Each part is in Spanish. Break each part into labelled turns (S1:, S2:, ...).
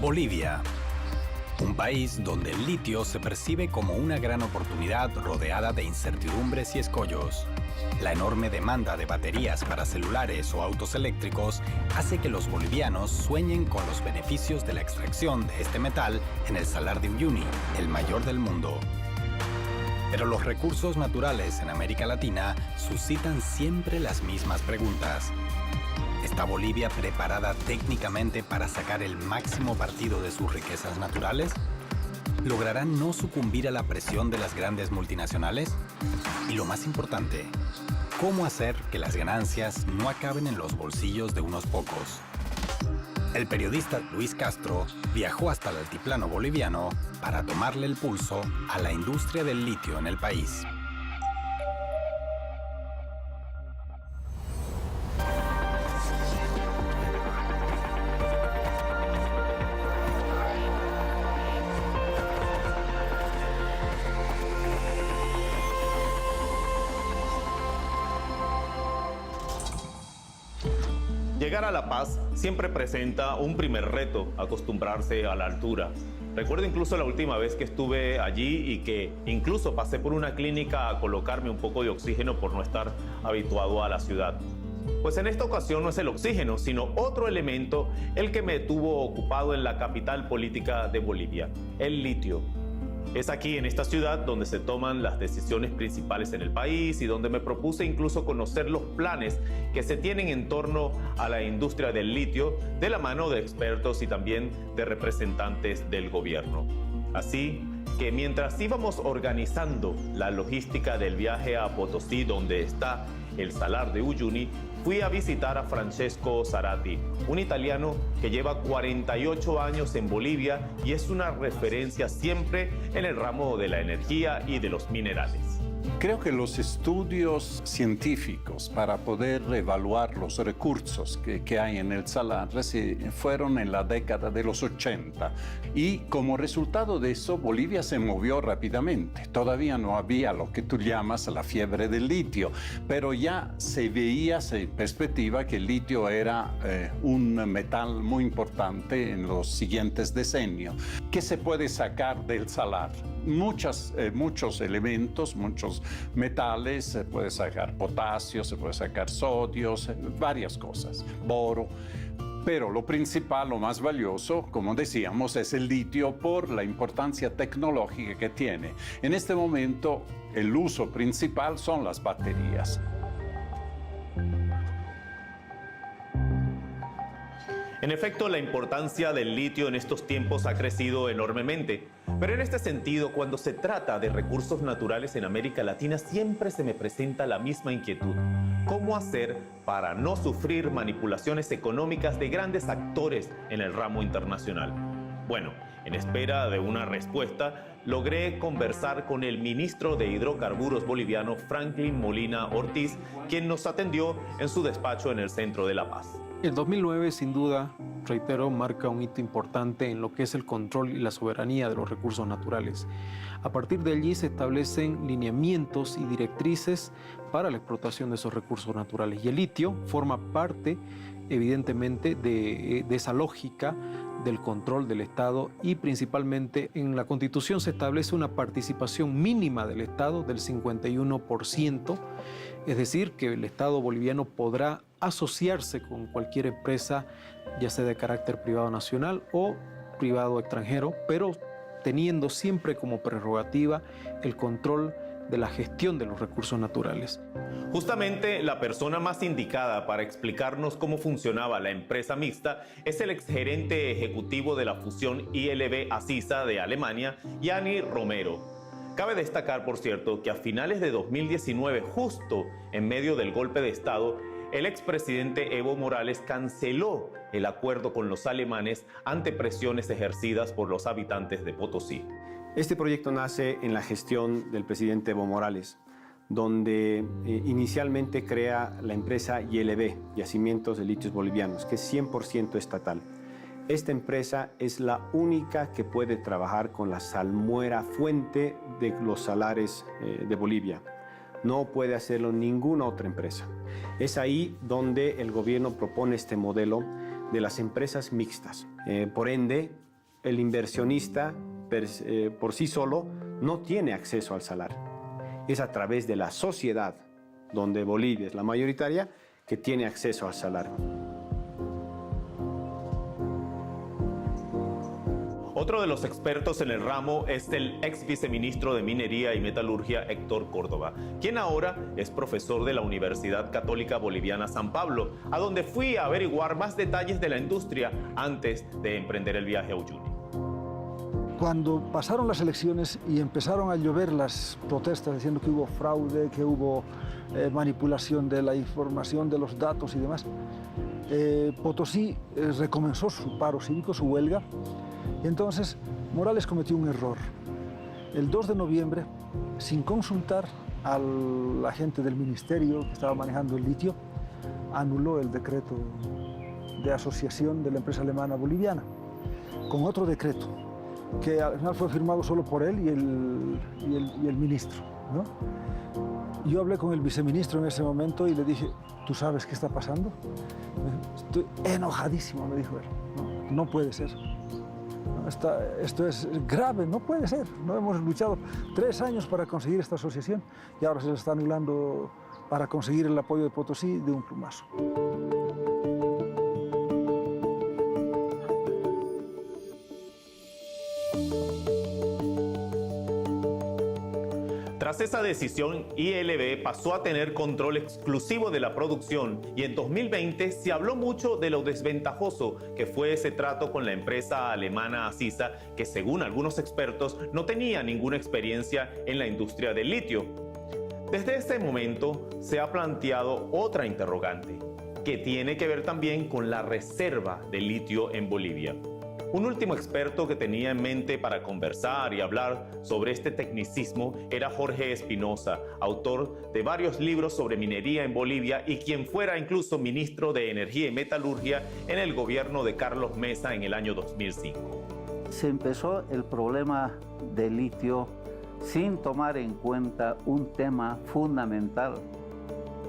S1: Bolivia, un país donde el litio se percibe como una gran oportunidad rodeada de incertidumbres y escollos. La enorme demanda de baterías para celulares o autos eléctricos hace que los bolivianos sueñen con los beneficios de la extracción de este metal en el Salar de Uyuni, el mayor del mundo. Pero los recursos naturales en América Latina suscitan siempre las mismas preguntas. ¿Está Bolivia preparada técnicamente para sacar el máximo partido de sus riquezas naturales? ¿Lograrán no sucumbir a la presión de las grandes multinacionales? Y lo más importante, ¿cómo hacer que las ganancias no acaben en los bolsillos de unos pocos? El periodista Luis Castro viajó hasta el altiplano boliviano para tomarle el pulso a la industria del litio en el país.
S2: Llegar a La Paz siempre presenta un primer reto, acostumbrarse a la altura. Recuerdo incluso la última vez que estuve allí y que incluso pasé por una clínica a colocarme un poco de oxígeno por no estar habituado a la ciudad. Pues en esta ocasión no es el oxígeno, sino otro elemento el que me tuvo ocupado en la capital política de Bolivia, el litio. Es aquí, en esta ciudad, donde se toman las decisiones principales en el país y donde me propuse incluso conocer los planes que se tienen en torno a la industria del litio de la mano de expertos y también de representantes del gobierno. Así que mientras íbamos organizando la logística del viaje a Potosí, donde está el Salar de Uyuni, fui a visitar a Francesco Zarati, un italiano que lleva 48 años en Bolivia y es una referencia siempre en el ramo de la energía y de los minerales.
S3: Creo que los estudios científicos para poder evaluar los recursos que hay en el salar fueron en la década de los 80 y como resultado de eso Bolivia se movió rápidamente. Todavía no había lo que tú llamas la fiebre del litio, pero ya se veía en perspectiva que el litio era un metal muy importante en los siguientes decenios. ¿Qué se puede sacar del salar? Muchos elementos, muchos metales, se puede sacar potasio, se puede sacar sodio, varias cosas, boro. Pero lo principal, lo más valioso, como decíamos, es el litio por la importancia tecnológica que tiene. En este momento, el uso principal son las baterías.
S2: En efecto, la importancia del litio en estos tiempos ha crecido enormemente. Pero en este sentido, cuando se trata de recursos naturales en América Latina, siempre se me presenta la misma inquietud. ¿Cómo hacer para no sufrir manipulaciones económicas de grandes actores en el ramo internacional? Bueno, en espera de una respuesta, logré conversar con el ministro de Hidrocarburos boliviano, Franklin Molina Ortiz, quien nos atendió en su despacho en el centro de La Paz.
S4: El 2009, sin duda, reitero, marca un hito importante en lo que es el control y la soberanía de los recursos naturales. A partir de allí se establecen lineamientos y directrices para la explotación de esos recursos naturales. Y el litio forma parte, evidentemente, de esa lógica del control del Estado y principalmente en la Constitución se establece una participación mínima del Estado del 51%, es decir, que el Estado boliviano podrá asociarse con cualquier empresa, ya sea de carácter privado nacional o privado extranjero, pero teniendo siempre como prerrogativa el control de la gestión de los recursos naturales.
S2: Justamente la persona más indicada para explicarnos cómo funcionaba la empresa mixta es el exgerente ejecutivo de la fusión ILB-ACISA de Alemania, Yanni Romero. Cabe destacar, por cierto, que a finales de 2019, justo en medio del golpe de Estado, el expresidente Evo Morales canceló el acuerdo con los alemanes ante presiones ejercidas por los habitantes de Potosí.
S5: Este proyecto nace en la gestión del presidente Evo Morales, donde inicialmente crea la empresa YLB, Yacimientos de Litios Bolivianos, que es 100% estatal. Esta empresa es la única que puede trabajar con la salmuera fuente de los salares de Bolivia. No puede hacerlo ninguna otra empresa. Es ahí donde el gobierno propone este modelo de las empresas mixtas. Por ende, el inversionista por sí solo no tiene acceso al salar. Es a través de la sociedad, donde Bolivia es la mayoritaria, que tiene acceso al salar.
S2: Otro de los expertos en el ramo es el ex viceministro de Minería y Metalurgia, Héctor Córdoba, quien ahora es profesor de la Universidad Católica Boliviana San Pablo, a donde fui a averiguar más detalles de la industria antes de emprender el viaje a Uyuni.
S6: Cuando pasaron las elecciones y empezaron a llover las protestas diciendo que hubo fraude, que hubo manipulación de la información, de los datos y demás, Potosí recomenzó su paro cívico, su huelga. Y entonces Morales cometió un error. El 2 de noviembre, sin consultar a la gente del ministerio que estaba manejando el litio, anuló el decreto de asociación de la empresa alemana boliviana, con otro decreto, que al final fue firmado solo por él y el ministro, ¿no? Yo hablé con el viceministro en ese momento y le dije, ¿tú sabes qué está pasando? Estoy enojadísimo, me dijo él. No puede ser. Esto es grave, no puede ser. No hemos luchado 3 años para conseguir esta asociación y ahora se le está anulando para conseguir el apoyo de Potosí de un plumazo.
S2: Tras esa decisión, ILB pasó a tener control exclusivo de la producción y en 2020 se habló mucho de lo desventajoso que fue ese trato con la empresa alemana Asisa, que según algunos expertos no tenía ninguna experiencia en la industria del litio. Desde ese momento se ha planteado otra interrogante, que tiene que ver también con la reserva de litio en Bolivia. Un último experto que tenía en mente para conversar y hablar sobre este tecnicismo era Jorge Espinosa, autor de varios libros sobre minería en Bolivia y quien fuera incluso ministro de Energía y Metalurgia en el gobierno de Carlos Mesa en el año 2005.
S7: Se empezó el problema del litio sin tomar en cuenta un tema fundamental.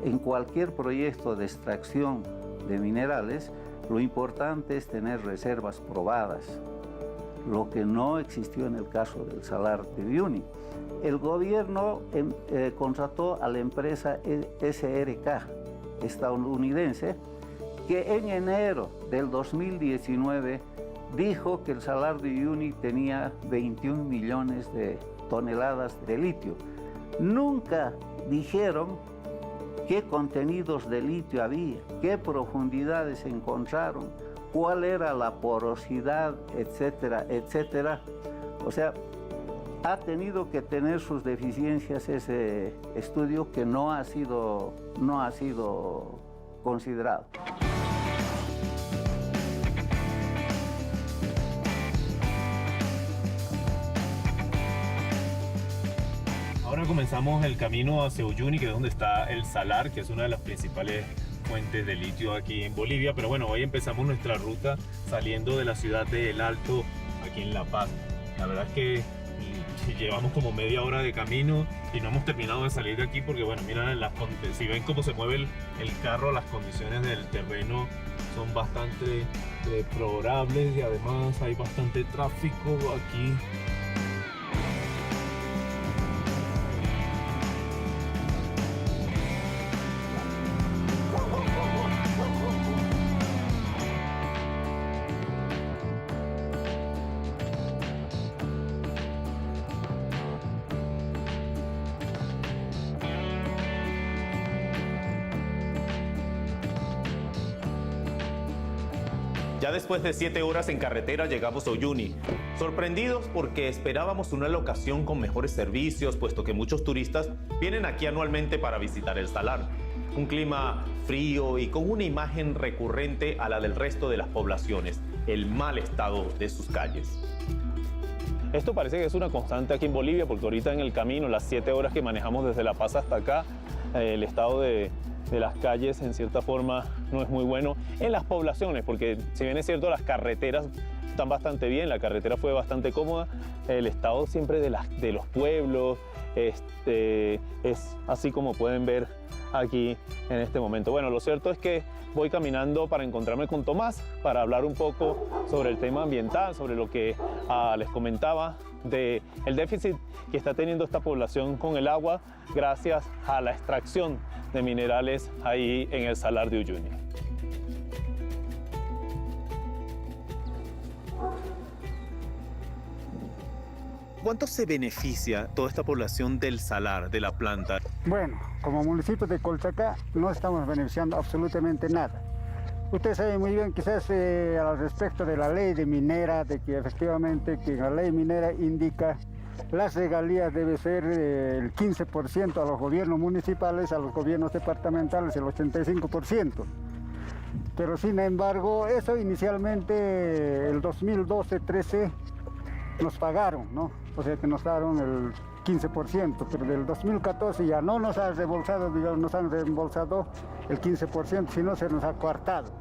S7: En cualquier proyecto de extracción de minerales, lo importante es tener reservas probadas, lo que no existió en el caso del salar de Uyuni. El gobierno contrató a la empresa SRK estadounidense, que en enero del 2019 dijo que el salar de Uyuni tenía 21 millones de toneladas de litio. Nunca dijeron qué contenidos de litio había, qué profundidades encontraron, cuál era la porosidad, etcétera, etcétera. O sea, ha tenido que tener sus deficiencias ese estudio que no ha sido considerado.
S2: Ahora comenzamos el camino hacia Uyuni, que es donde está el salar, que es una de las principales fuentes de litio aquí en Bolivia. Pero bueno, hoy empezamos nuestra ruta saliendo de la ciudad de El Alto, aquí en La Paz. La verdad es que llevamos como media hora de camino y no hemos terminado de salir de aquí porque, bueno, miren, si ven cómo se mueve el carro, las condiciones del terreno son bastante deplorables y además hay bastante tráfico aquí. Ya después de 7 horas en carretera llegamos a Uyuni, sorprendidos porque esperábamos una locación con mejores servicios, puesto que muchos turistas vienen aquí anualmente para visitar el salar. Un clima frío y con una imagen recurrente a la del resto de las poblaciones, el mal estado de sus calles. Esto parece que es una constante aquí en Bolivia, porque ahorita en el camino, las 7 horas que manejamos desde La Paz hasta acá, el estado de las calles en cierta forma no es muy bueno en las poblaciones, porque si bien es cierto las carreteras están bastante bien, la carretera fue bastante cómoda, el estado siempre de los pueblos, es así como pueden ver aquí en este momento. Bueno, lo cierto es que voy caminando para encontrarme con Tomás para hablar un poco sobre el tema ambiental, sobre lo que les comentaba del déficit que está teniendo esta población con el agua gracias a la extracción de minerales ahí en el Salar de Uyuni. ¿Cuánto se beneficia toda esta población del salar, de la planta?
S8: Bueno, como municipio de Colchacá no estamos beneficiando absolutamente nada. Usted sabe muy bien quizás al respecto de la ley de minera, de que efectivamente que la ley minera indica las regalías debe ser el 15% a los gobiernos municipales, a los gobiernos departamentales el 85%. Pero sin embargo, eso inicialmente el 2012-13 nos pagaron, ¿no? O sea que nos daron el 15%, pero del 2014 ya no nos han reembolsado, digamos, nos han reembolsado el 15%, sino se nos ha coartado.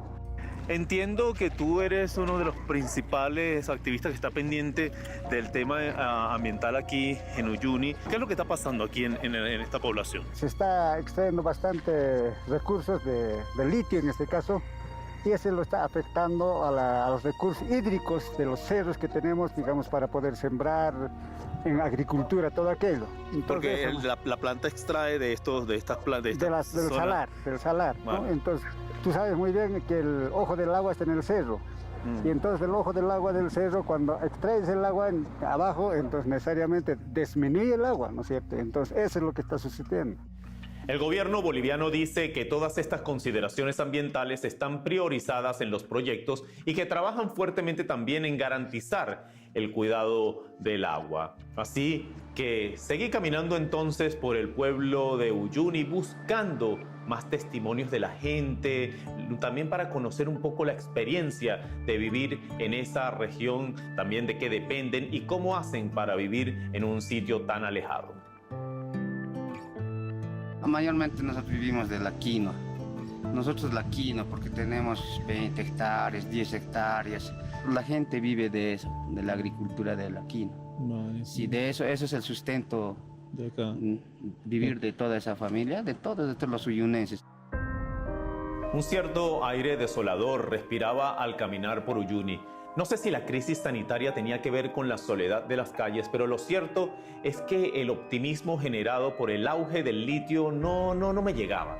S2: Entiendo que tú eres uno de los principales activistas que está pendiente del tema ambiental aquí en Uyuni. ¿Qué es lo que está pasando aquí en esta población?
S8: Se está extrayendo bastante recursos de litio en este caso, y eso lo está afectando a los recursos hídricos de los cerros que tenemos, digamos, para poder sembrar en agricultura, todo aquello. Entonces,
S2: porque la planta extrae de estas plantas.
S8: Del salar, ¿no?
S2: Vale.
S8: Entonces, tú sabes muy bien que el ojo del agua está en el cerro. Y entonces el ojo del agua del cerro, cuando extraes el agua abajo, entonces necesariamente disminuye el agua, ¿no es cierto? Entonces eso es lo que está sucediendo.
S2: El gobierno boliviano dice que todas estas consideraciones ambientales están priorizadas en los proyectos y que trabajan fuertemente también en garantizar el cuidado del agua. Así que seguí caminando entonces por el pueblo de Uyuni buscando más testimonios de la gente, también para conocer un poco la experiencia de vivir en esa región, también de qué dependen y cómo hacen para vivir en un sitio tan alejado.
S9: Mayormente nosotros vivimos de la quinoa. Nosotros la quinoa porque tenemos 20 hectáreas, 10 hectáreas. La gente vive de eso, de la agricultura de la quinoa.
S2: Vale,
S9: sí. Y de eso es el sustento
S2: de acá.
S9: Vivir de toda esa familia, de todos los uyunenses.
S2: Un cierto aire desolador respiraba al caminar por Uyuni. No sé si la crisis sanitaria tenía que ver con la soledad de las calles, pero lo cierto es que el optimismo generado por el auge del litio no me llegaba.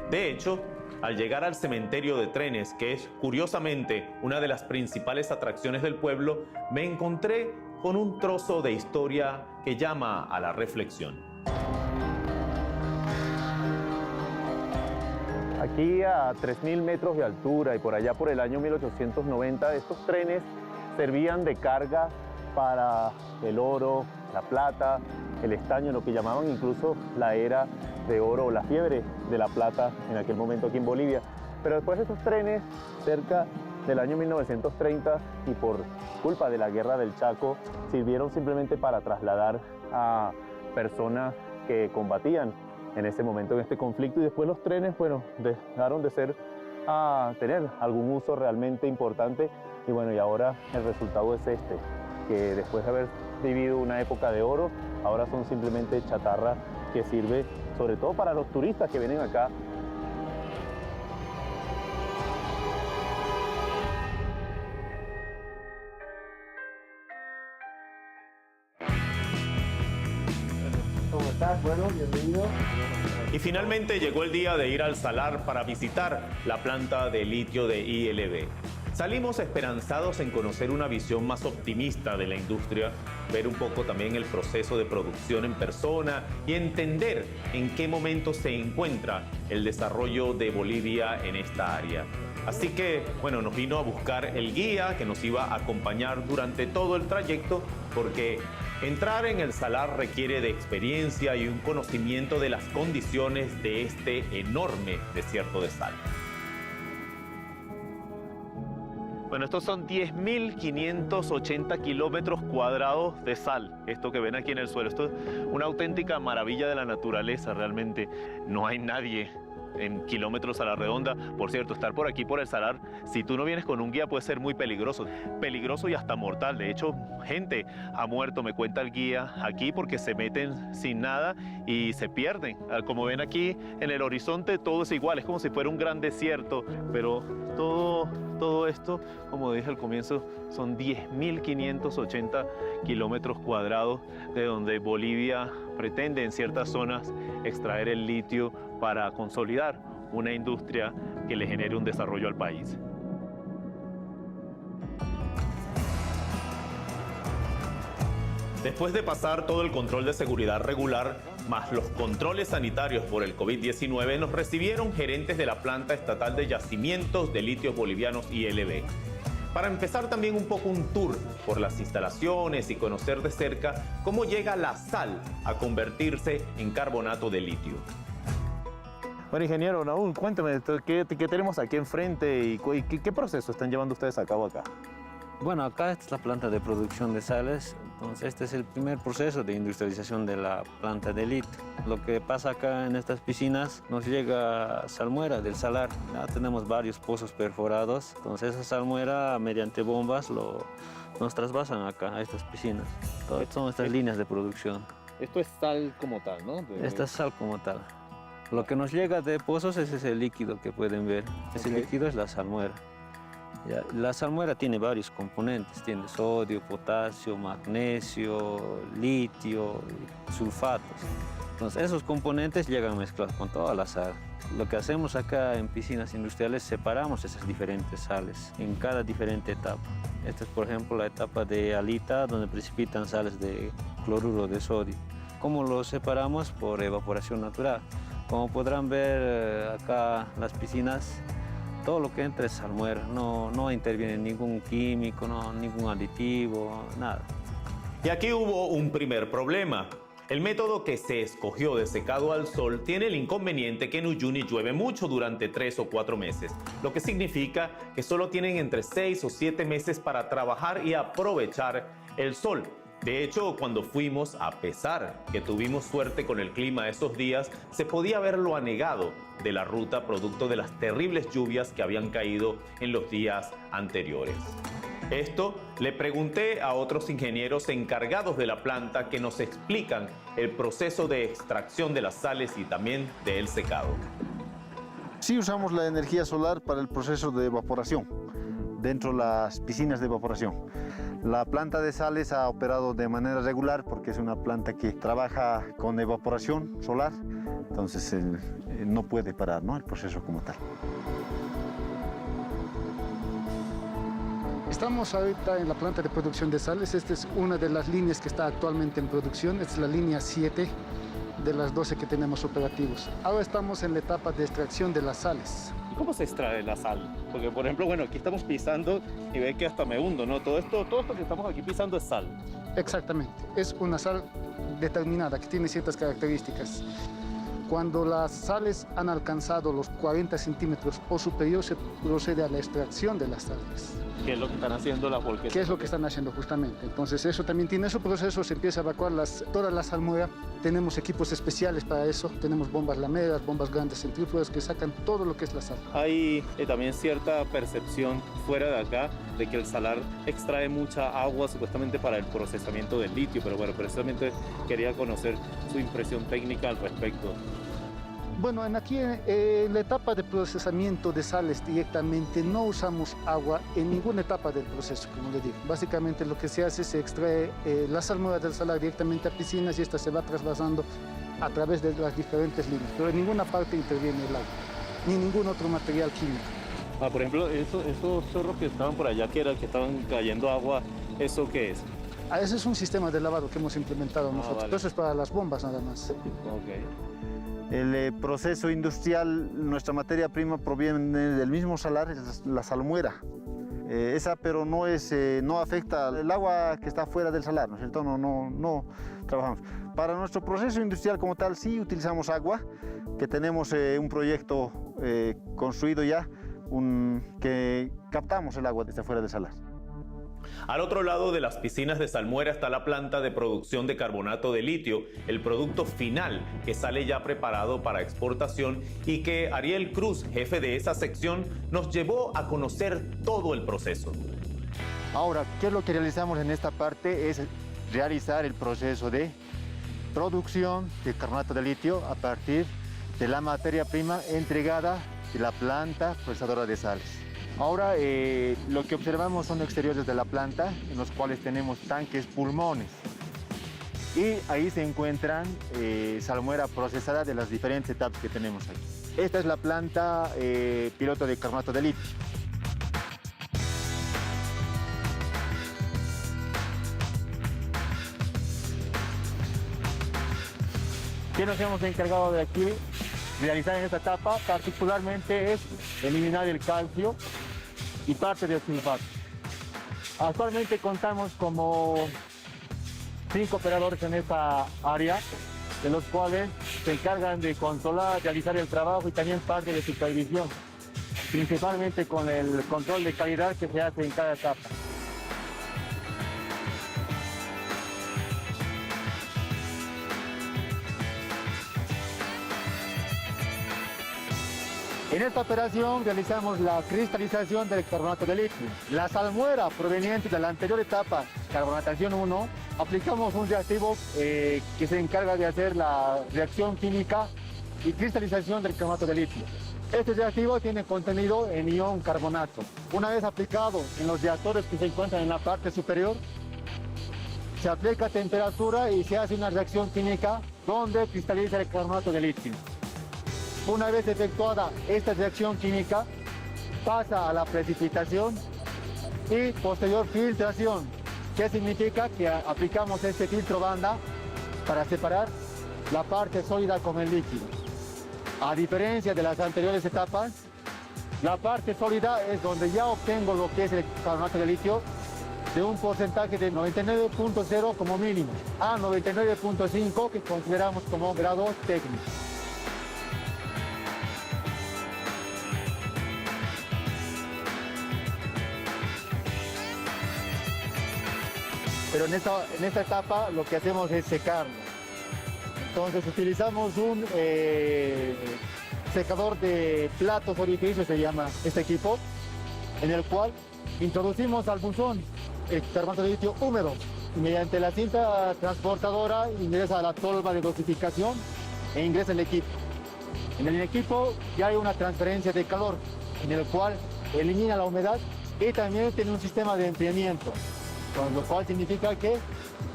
S2: De hecho, al llegar al cementerio de trenes, que es curiosamente una de las principales atracciones del pueblo, me encontré con un trozo de historia que llama a la reflexión. Aquí a 3.000 metros de altura y por allá por el año 1890, estos trenes servían de carga para el oro, la plata, el estaño, lo que llamaban incluso la era de oro o la fiebre de la plata en aquel momento aquí en Bolivia. Pero después estos trenes, cerca del año 1930 y por culpa de la guerra del Chaco, sirvieron simplemente para trasladar a personas que combatían en ese momento, en este conflicto, y después los trenes, bueno, dejaron de tener algún uso realmente importante, y bueno, y ahora el resultado es que después de haber vivido una época de oro, ahora son simplemente chatarra que sirve sobre todo para los turistas que vienen acá.
S8: ¿Cómo estás? Bueno, bienvenido.
S2: Y finalmente llegó el día de ir al salar para visitar la planta de litio de ILB. Salimos esperanzados en conocer una visión más optimista de la industria, ver un poco también el proceso de producción en persona y entender en qué momento se encuentra el desarrollo de Bolivia en esta área. Así que, bueno, nos vino a buscar el guía que nos iba a acompañar durante todo el trayecto, porque entrar en el salar requiere de experiencia y un conocimiento de las condiciones de este enorme desierto de sal. Bueno, estos son 10.580 kilómetros cuadrados de sal, esto que ven aquí en el suelo. Esto es una auténtica maravilla de la naturaleza, realmente. No hay nadie en kilómetros a la redonda. Por cierto, estar por aquí por el salar, si tú no vienes con un guía, puede ser muy peligroso y hasta mortal. De hecho, gente ha muerto, me cuenta el guía, aquí porque se meten sin nada y se pierden. Como ven aquí en el horizonte, todo es igual, es como si fuera un gran desierto, pero todo esto, como dije al comienzo, son 10.580 kilómetros cuadrados, de donde Bolivia pretende en ciertas zonas extraer el litio para consolidar una industria que le genere un desarrollo al país. Después de pasar todo el control de seguridad regular, más los controles sanitarios por el COVID-19, nos recibieron gerentes de la planta estatal de yacimientos de litios bolivianos ILB. Para empezar también un poco un tour por las instalaciones y conocer de cerca cómo llega la sal a convertirse en carbonato de litio. Bueno, ingeniero Naúl, cuéntame, ¿qué tenemos aquí enfrente y qué proceso están llevando ustedes a cabo acá?
S10: Bueno, acá esta es la planta de producción de sales, entonces este es el primer proceso de industrialización de la planta de litio. Lo que pasa acá en estas piscinas nos llega salmuera del salar, ya tenemos varios pozos perforados, entonces esa salmuera mediante bombas nos trasvasan acá a estas piscinas. Entonces, son estas líneas de producción.
S2: Esto es sal como tal, ¿no?
S10: Esta es sal como tal. Lo que nos llega de pozos es ese líquido que pueden ver, ese líquido es la salmuera. La salmuera tiene varios componentes, tiene sodio, potasio, magnesio, litio, sulfatos. Entonces esos componentes llegan mezclados con toda la sal. Lo que hacemos acá en piscinas industriales, separamos esas diferentes sales en cada diferente etapa. Esta es, por ejemplo, la etapa de halita, donde precipitan sales de cloruro de sodio. ¿Cómo lo separamos? Por evaporación natural. Como podrán ver acá las piscinas, todo lo que entra es salmuera, no interviene ningún químico, ningún aditivo, nada.
S2: Y aquí hubo un primer problema. El método que se escogió de secado al sol tiene el inconveniente que en Uyuni llueve mucho durante 3 o 4 meses, lo que significa que solo tienen entre 6 o 7 meses para trabajar y aprovechar el sol. De hecho, cuando fuimos, a pesar que tuvimos suerte con el clima esos días, se podía ver lo anegado de la ruta producto de las terribles lluvias que habían caído en los días anteriores. Esto le pregunté a otros ingenieros encargados de la planta que nos explican el proceso de extracción de las sales y también del secado.
S11: Sí usamos la energía solar para el proceso de evaporación dentro de las piscinas de evaporación. La planta de sales ha operado de manera regular porque es una planta que trabaja con evaporación solar, entonces no puede parar, ¿no?, el proceso como tal.
S12: Estamos ahorita en la planta de producción de sales. Esta es una de las líneas que está actualmente en producción. Esta es la línea 7 de las 12 que tenemos operativos. Ahora estamos en la etapa de extracción de las sales.
S2: ¿Cómo se extrae la sal? Porque, por ejemplo, bueno, aquí estamos pisando y ve que hasta me hundo, ¿no? Todo esto que estamos aquí pisando es sal.
S12: Exactamente. Es una sal determinada que tiene ciertas características. Cuando las sales han alcanzado los 40 centímetros o superior, se procede a la extracción de las sales.
S2: ¿Qué es lo que están haciendo las volquetas?
S12: ¿Qué es lo que están haciendo justamente? Entonces eso también tiene su proceso, se empieza a evacuar toda la salmuera. Tenemos equipos especiales para eso, tenemos bombas lameras, bombas grandes centrífugas que sacan todo lo que es la sal.
S2: Hay también cierta percepción fuera de acá de que el salar extrae mucha agua supuestamente para el procesamiento del litio, pero bueno, precisamente quería conocer su impresión técnica al respecto.
S12: Bueno, aquí en la etapa de procesamiento de sales directamente no usamos agua en ninguna etapa del proceso, como le digo. Básicamente lo que se hace es se extrae la salmuera del salar directamente a piscinas y esta se va trasvasando a través de las diferentes líneas, pero en ninguna parte interviene el agua, ni ningún otro material químico.
S2: Por ejemplo, esos zorros que estaban por allá, que estaban cayendo agua, ¿eso qué es?
S12: Ese es un sistema de lavado que hemos implementado nosotros,
S2: vale.
S12: pero eso es para las bombas nada más.
S2: Okay.
S11: El proceso industrial, nuestra materia prima proviene del mismo salar, es la salmuera. Pero no afecta el agua que está fuera del salar, ¿no es cierto? No trabajamos. Para nuestro proceso industrial como tal sí utilizamos agua, que tenemos un proyecto construido ya, que captamos el agua desde fuera del salar.
S2: Al otro lado de las piscinas de salmuera está la planta de producción de carbonato de litio, el producto final que sale ya preparado para exportación y que Ariel Cruz, jefe de esa sección, nos llevó a conocer todo el proceso.
S13: Ahora, ¿qué es lo que realizamos en esta parte? Es realizar el proceso de producción de carbonato de litio a partir de la materia prima entregada de la planta procesadora de sales. Ahora lo que observamos son exteriores de la planta, en los cuales tenemos tanques pulmones. Y ahí se encuentran salmuera procesada de las diferentes etapas que tenemos aquí. Esta es la planta piloto de carbonato de litio. ¿Qué nos hemos encargado de aquí realizar en esta etapa? Particularmente es eliminar el calcio y parte del sulfato. Actualmente contamos como 5 operadores en esta área, de los cuales se encargan de controlar, realizar el trabajo y también parte de supervisión, principalmente con el control de calidad que se hace en cada etapa. En esta operación realizamos la cristalización del carbonato de litio. La salmuera proveniente de la anterior etapa, carbonatación 1, aplicamos un reactivo que se encarga de hacer la reacción química y cristalización del carbonato de litio. Este reactivo tiene contenido en ion carbonato. Una vez aplicado en los reactores que se encuentran en la parte superior, se aplica temperatura y se hace una reacción química donde cristaliza el carbonato de litio. Una vez efectuada esta reacción química, pasa a la precipitación y posterior filtración. ¿Qué significa? Que aplicamos este filtro banda para separar la parte sólida con el líquido. A diferencia de las anteriores etapas, la parte sólida es donde ya obtengo lo que es el carbonato de litio de un porcentaje de 99.0 como mínimo a 99.5 que consideramos como grado técnico. Pero en esta etapa lo que hacemos es secarlo. Entonces utilizamos un secador de platos orificios, se llama este equipo, en el cual introducimos al buzón el carbonato de litio húmedo. Y mediante la cinta transportadora ingresa a la tolva de dosificación e ingresa el equipo. En el equipo ya hay una transferencia de calor, en el cual elimina la humedad y también tiene un sistema de enfriamiento, con lo cual significa que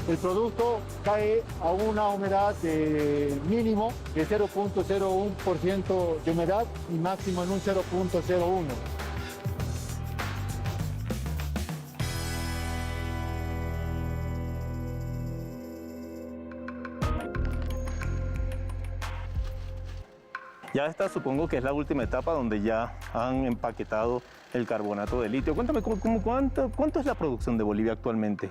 S13: el producto cae a una humedad mínimo de 0.01% de humedad y máximo en un 0.01.
S2: Ya esta supongo que es la última etapa donde ya han empaquetado el carbonato de litio. Cuéntame, ¿cuánto es la producción de Bolivia actualmente?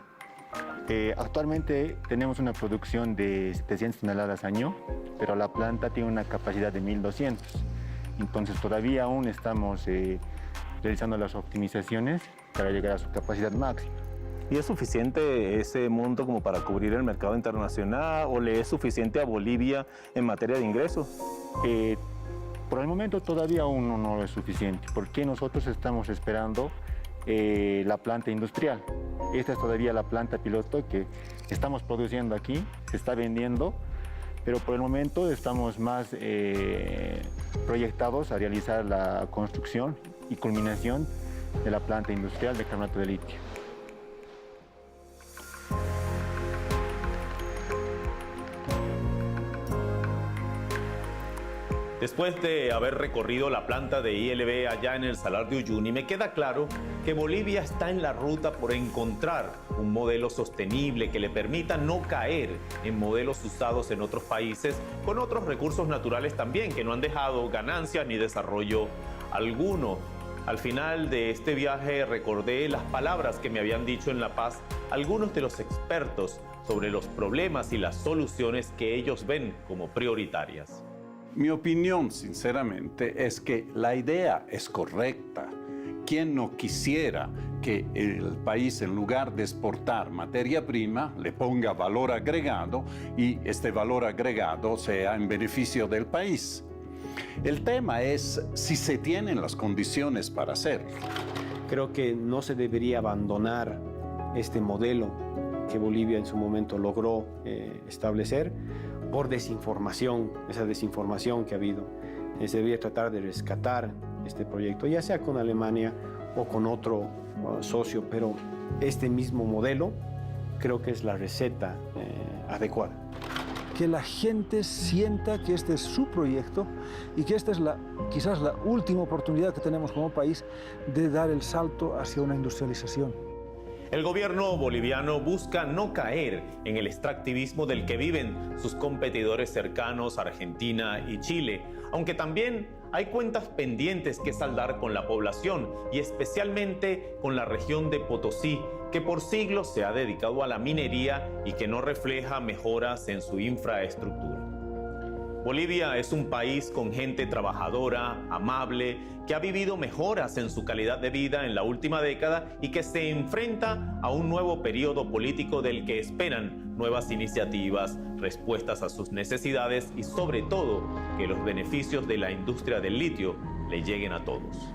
S13: Actualmente tenemos una producción de 700 toneladas año, pero la planta tiene una capacidad de 1200. Entonces todavía aún estamos realizando las optimizaciones para llegar a su capacidad máxima.
S2: ¿Y es suficiente ese monto como para cubrir el mercado internacional o le es suficiente a Bolivia en materia de ingresos?
S13: Por el momento todavía aún no es suficiente, porque nosotros estamos esperando la planta industrial. Esta es todavía la planta piloto que estamos produciendo aquí, se está vendiendo, pero por el momento estamos más proyectados a realizar la construcción y culminación de la planta industrial de carbonato de litio.
S2: Después de haber recorrido la planta de ILB allá en el Salar de Uyuni, me queda claro que Bolivia está en la ruta por encontrar un modelo sostenible que le permita no caer en modelos usados en otros países con otros recursos naturales también que no han dejado ganancias ni desarrollo alguno. Al final de este viaje recordé las palabras que me habían dicho en La Paz algunos de los expertos sobre los problemas y las soluciones que ellos ven como prioritarias.
S3: Mi opinión, sinceramente, es que la idea es correcta. ¿Quién no quisiera que el país, en lugar de exportar materia prima, le ponga valor agregado y este valor agregado sea en beneficio del país. El tema es si se tienen las condiciones para hacerlo.
S5: Creo que no se debería abandonar este modelo que Bolivia en su momento logró establecer por desinformación, esa desinformación que ha habido. Se debería tratar de rescatar este proyecto, ya sea con Alemania o con otro socio, pero este mismo modelo creo que es la receta adecuada.
S6: Que la gente sienta que este es su proyecto y que esta es quizás la última oportunidad que tenemos como país de dar el salto hacia una industrialización.
S2: El gobierno boliviano busca no caer en el extractivismo del que viven sus competidores cercanos Argentina y Chile, aunque también hay cuentas pendientes que saldar con la población y especialmente con la región de Potosí, que por siglos se ha dedicado a la minería y que no refleja mejoras en su infraestructura. Bolivia es un país con gente trabajadora, amable, que ha vivido mejoras en su calidad de vida en la última década y que se enfrenta a un nuevo periodo político del que esperan nuevas iniciativas, respuestas a sus necesidades y sobre todo que los beneficios de la industria del litio le lleguen a todos.